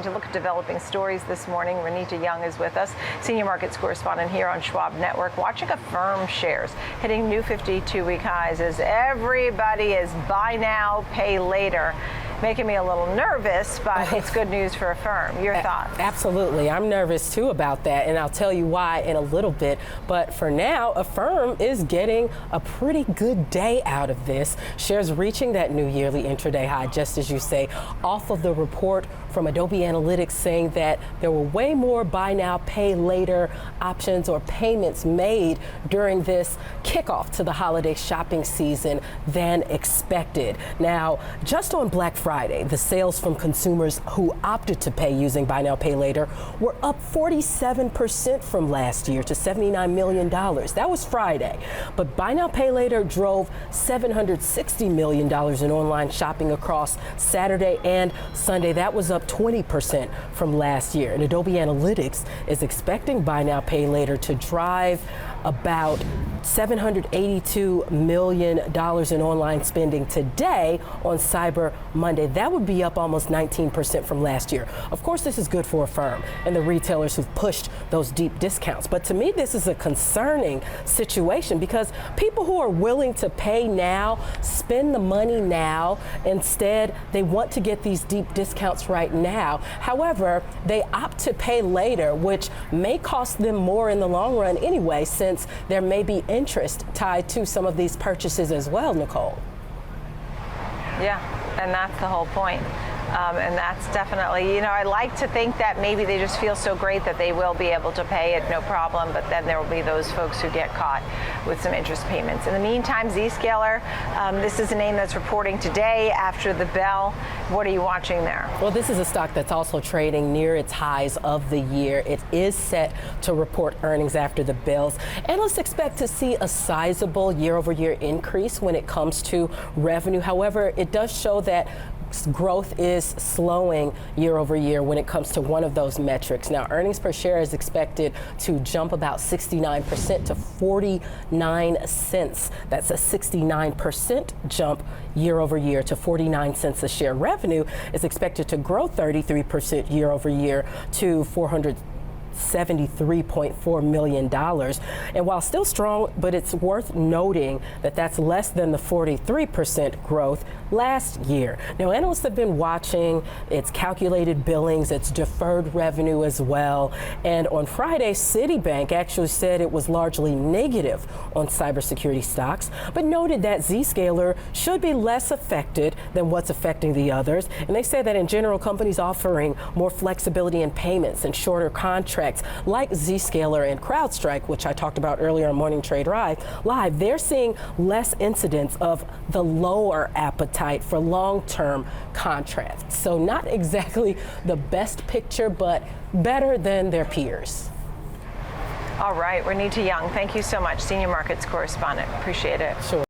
to look at developing stories this morning. Renita Young is with us, senior markets correspondent here on Schwab Network, watching Affirm shares hitting new 52-week highs as everybody is buy now, pay later. Making me a little nervous, but it's good news for Affirm. Your thoughts? Absolutely. I'm nervous too about that, and I'll tell you why in a little bit. But for now, Affirm is getting a pretty good day out of this. Shares reaching that new yearly intraday high, just as you say, off of the report from Adobe Analytics saying that there were way more buy now, pay later options or payments made during this kickoff to the holiday shopping season than expected. Now, just on Black Friday, the sales from consumers who opted to pay using buy now, pay later were up 47% from last year to $79 million. That was Friday. But buy now, pay later drove $760 million in online shopping across Saturday and Sunday. That was up 20% from last year. And Adobe Analytics is expecting buy now, pay later to drive about $782 million in online spending today on Cyber Monday. That would be up almost 19% from last year. Of course, this is good for Affirm and the retailers who've pushed those deep discounts. But to me, this is a concerning situation because people who are willing to pay now, spend the money now, instead they want to get these deep discounts right now. However, they opt to pay later, which may cost them more in the long run anyway, since there may be interest tied to some of these purchases as well, Nicole. Yeah, and that's the whole point. And that's definitely, I like to think that maybe they just feel so great that they will be able to pay it, no problem, but then there will be those folks who get caught with some interest payments. In the meantime, Zscaler, this is a name that's reporting today after the bell. What are you watching there? Well, this is a stock that's also trading near its highs of the year. It is set to report earnings after the bells. Analysts expect to see a sizable year-over-year increase when it comes to revenue. However, it does show that growth is slowing year over year when it comes to one of those metrics. Now, earnings per share is expected to jump about 69% to 49 cents. That's a 69% jump year over year to 49 cents a share. Revenue is expected to grow 33% year over year to $473.4 million. And while still strong, but it's worth noting that that's less than the 43% growth last year. Now, analysts have been watching its calculated billings, its deferred revenue as well. And on Friday, Citibank actually said it was largely negative on cybersecurity stocks, but noted that Zscaler should be less affected than what's affecting the others. And they said that in general, companies offering more flexibility in payments and shorter contracts like Zscaler and CrowdStrike, which I talked about earlier on Morning Trade Live, they're seeing less incidents of the lower appetite for long-term contracts. So not exactly the best picture, but better than their peers. All right, Renita Young, thank you so much, senior markets correspondent. Appreciate it. Sure.